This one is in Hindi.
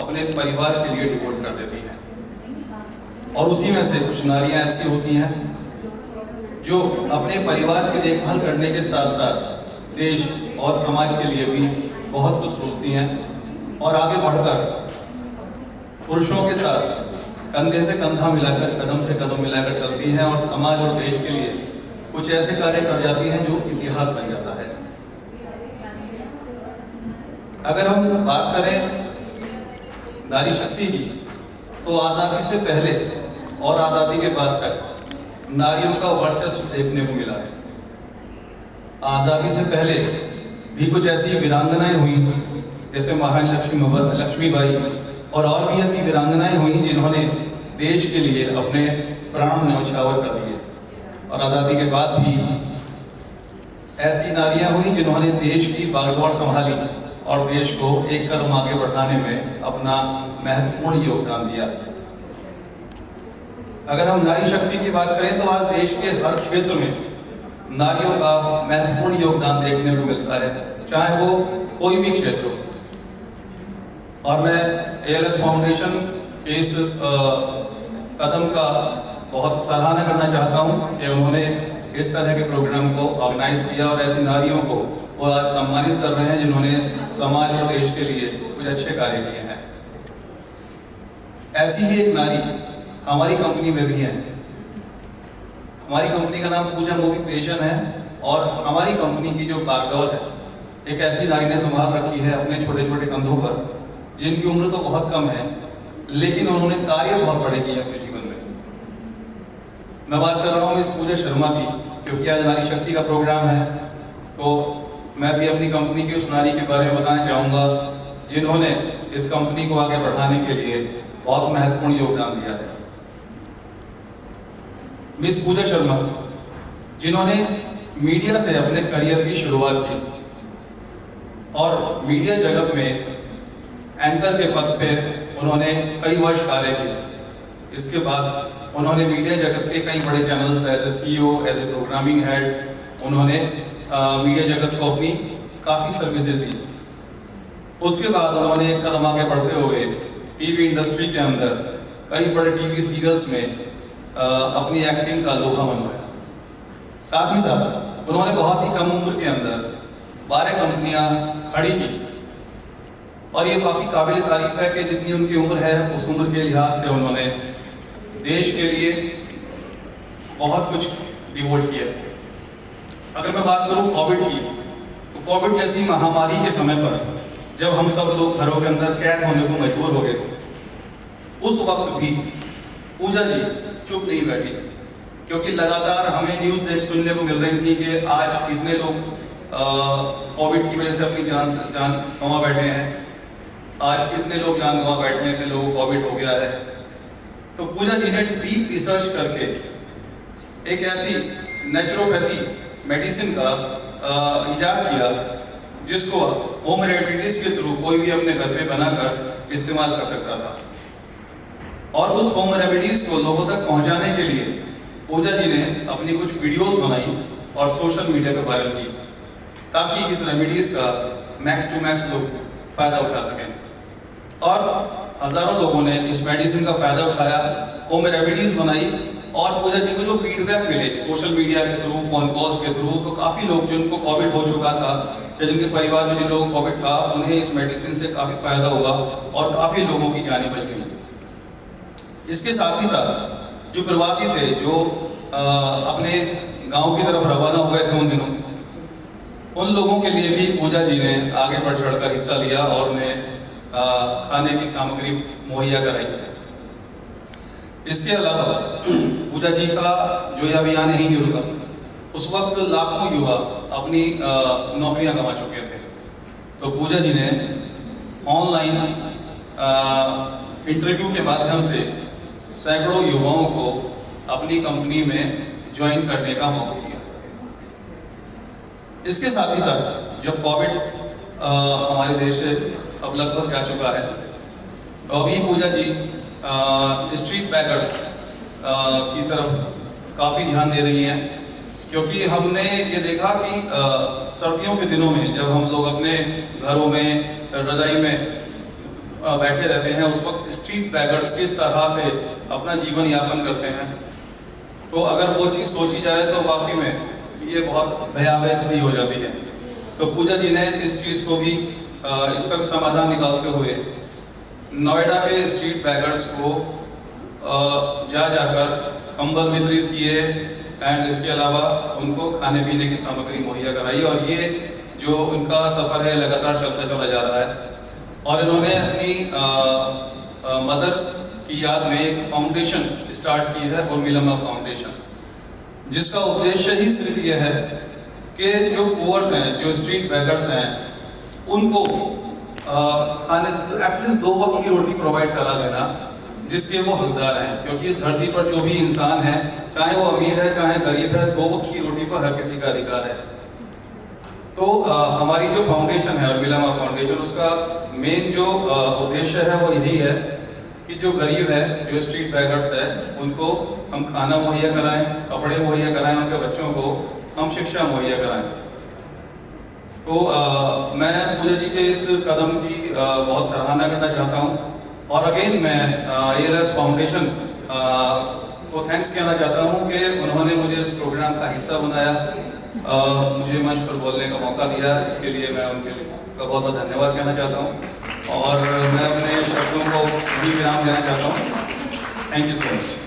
अपने परिवार के लिए डिवोट कर देती हैं। और उसी में से कुछ नारियां ऐसी होती हैं जो अपने परिवार की देखभाल करने के साथ साथ देश और समाज के लिए भी बहुत कुछ सोचती हैं और आगे बढ़कर पुरुषों के साथ कंधे से कंधा मिलाकर, कदम से कदम मिलाकर चलती हैं और समाज और देश के लिए कुछ ऐसे कार्य कर जाती हैं जो इतिहास बन जाता है। अगर हम बात करें नारी शक्ति की, तो आज़ादी से पहले और आज़ादी के बाद तक नारियों का वर्चस्व देखने को मिला है। आज़ादी से पहले भी कुछ ऐसी वीरांगनाएं हुई जैसे महारानी लक्ष्मीबाई और भी ऐसी वीरांगनाएं हुई जिन्होंने देश के लिए अपने प्राण न्यौछावर कर दिए। और आज़ादी के बाद भी ऐसी नारियां हुई जिन्होंने देश की बागडोर संभाली और देश को एक कदम आगे बढ़ाने में अपना महत्वपूर्ण योगदान दिया। अगर हम नारी शक्ति की बात करें तो आज देश के हर क्षेत्र में नारियों का महत्वपूर्ण योगदान देखने को मिलता है, चाहे वो कोई भी क्षेत्र हो। और मैं ALS फाउंडेशन के इस कदम का बहुत सराहना करना चाहता हूं कि उन्होंने इस तरह के प्रोग्राम को ऑर्गेनाइज किया और ऐसी नारियों को वो आज सम्मानित कर रहे हैं जिन्होंने समाज और देश के लिए कुछ अच्छे कार्य किए हैं। ऐसी ही एक नारी हमारी कंपनी में भी है। हमारी कंपनी का नाम पूजा मूवी क्रिएशन है और हमारी कंपनी की जो बागडोर है एक ऐसी नारी ने संभाल रखी है अपने छोटे छोटे कंधों पर, जिनकी उम्र तो बहुत कम है लेकिन उन्होंने कार्य बहुत बड़े किए अपने जीवन में। मैं बात कर रहा हूँ इस पूजा शर्मा की, क्योंकि आज नारी शक्ति का प्रोग्राम है तो मैं भी अपनी कंपनी की उस नारी के बारे में बताना चाहूँगा जिन्होंने इस कंपनी को आगे बढ़ाने के लिए बहुत महत्वपूर्ण योगदान दिया है। मिस पूजा शर्मा, जिन्होंने मीडिया से अपने करियर की शुरुआत की और मीडिया जगत में एंकर के पद पे उन्होंने कई वर्ष कार्य किया। इसके बाद उन्होंने मीडिया जगत के कई बड़े channels as a CEO, as a programming head, उन्होंने मीडिया जगत को अपनी काफ़ी सर्विसेज दी। उसके बाद उन्होंने एक कदम आगे बढ़ते हुए टीवी इंडस्ट्री के अंदर कई बड़े टीवी सीरियल्स में अपनी एक्टिंग का लोहा मनवाया। साथ ही साथ उन्होंने बहुत ही कम उम्र के अंदर 12 कंपनियां खड़ी की और ये काफ़ी काबिल तारीफ है कि जितनी उनकी उम्र है उस उम्र के लिहाज से उन्होंने देश के लिए बहुत कुछ डिवोट किया। अगर मैं बात करूं कोविड की, तो कोविड जैसी महामारी के समय पर जब हम सब लोग घरों के अंदर कैद होने को मजबूर हो गए थे, उस वक्त भी पूजा जी चुप नहीं बैठी, क्योंकि लगातार हमें न्यूज़ सुनने को मिल रही थी कि आज इतने लोग कोविड की वजह से अपनी जान गंवा बैठे हैं, आज कितने लोग जान गंवा बैठे हैं कि लोगों को कोविड हो गया है। तो पूजा जी ने डीप रिसर्च करके एक ऐसी नेचुरोपैथी मेडिसिन का इजाद किया जिसको होम रेमेडीज के थ्रू कोई भी अपने घर पे बनाकर इस्तेमाल कर सकता था। और उस होम रेमेडीज को लोगों तक पहुंचाने के लिए पूजा जी ने अपनी कुछ वीडियोस बनाई और सोशल मीडिया पे वायरल की, ताकि इस रेमेडीज का मैक्स टू मैक्स लोग फायदा उठा सकें। और हजारों लोगों ने इस मेडिसिन का फायदा उठाया, होम रेमेडीज बनाई और पूजा जी को जो फीडबैक मिले सोशल मीडिया के थ्रू, फोन कॉल्स के थ्रू, तो काफ़ी लोग जिनको कोविड हो चुका था या जिनके परिवार में जिन लोगों को कोविड था उन्हें इस मेडिसिन से काफ़ी फायदा हुआ और काफ़ी लोगों की जानें बच गई। इसके साथ ही साथ जो प्रवासी थे, जो अपने गांव की तरफ रवाना हो गए थे उन दिनों, उन लोगों के लिए भी पूजा जी ने आगे बढ़ चढ़कर हिस्सा लिया और उन्हें खाने की सामग्री मुहैया कराई। इसके अलावा पूजा जी का जो यह अभियान ही नहीं रुका, उस वक्त लाखों युवा अपनी नौकरियां गंवा चुके थे। तो पूजा जी ने ऑनलाइन इंटरव्यू के माध्यम से सैकड़ों युवाओं को अपनी कंपनी में ज्वाइन करने का मौका दिया। इसके साथ ही साथ जब कोविड हमारे देश से अब लगभग जा चुका है, तो अभी पूजा जी स्ट्रीट बैकर्स की तरफ काफ़ी ध्यान दे रही हैं, क्योंकि हमने ये देखा कि सर्दियों के दिनों में जब हम लोग अपने घरों में रजाई में बैठे रहते हैं, उस वक्त स्ट्रीट बैगर्स किस तरह से अपना जीवन यापन करते हैं, तो अगर वो चीज़ सोची जाए तो वाकई में ये बहुत भयावह स्थिति हो जाती है। तो पूजा जी ने इस चीज़ को भी इसका भी समाधान निकालते हुए नोएडा के स्ट्रीट बैगर्स को जाकर कंबल वितरित किए एंड इसके अलावा उनको खाने पीने की सामग्री मुहैया कराई, और ये जो उनका सफ़र है लगातार चलता चला जा रहा है। और इन्होंने अपनी मदर की याद में एक फाउंडेशन स्टार्ट की है, उर्मिलम्मा फाउंडेशन, जिसका उद्देश्य ही सिर्फ ये है कि जो पुअर्स हैं, जो स्ट्रीट बैगर्स हैं, उनको खाने एटलीस्ट 2 वक्त की रोटी प्रोवाइड करा देना जिसके वो हकदार हैं। क्योंकि इस धरती पर जो भी इंसान है, चाहे वो अमीर है चाहे गरीब है, 2 वक्त की रोटी पर हर किसी का अधिकार है। तो हमारी जो फाउंडेशन है उर्मिलम्मा फाउंडेशन, उसका मेन जो उद्देश्य है वो यही है कि जो गरीब है, जो स्ट्रीट बैगर्स है, उनको हम खाना मुहैया कराएं, कपड़े मुहैया कराएं, उनके बच्चों को हम शिक्षा मुहैया कराएं। तो मैं पूजा जी के इस कदम की बहुत सराहना करना चाहता हूँ, और अगेन मैं ALS फाउंडेशन को थैंक्स कहना चाहता हूँ कि उन्होंने मुझे इस प्रोग्राम का हिस्सा बनाया, मुझे मंच पर बोलने का मौका दिया। इसके लिए मैं उनके का बहुत बहुत धन्यवाद कहना चाहता हूँ, और मैं अपने शब्दों को भी विराम देना चाहता हूँ। Thank you so much.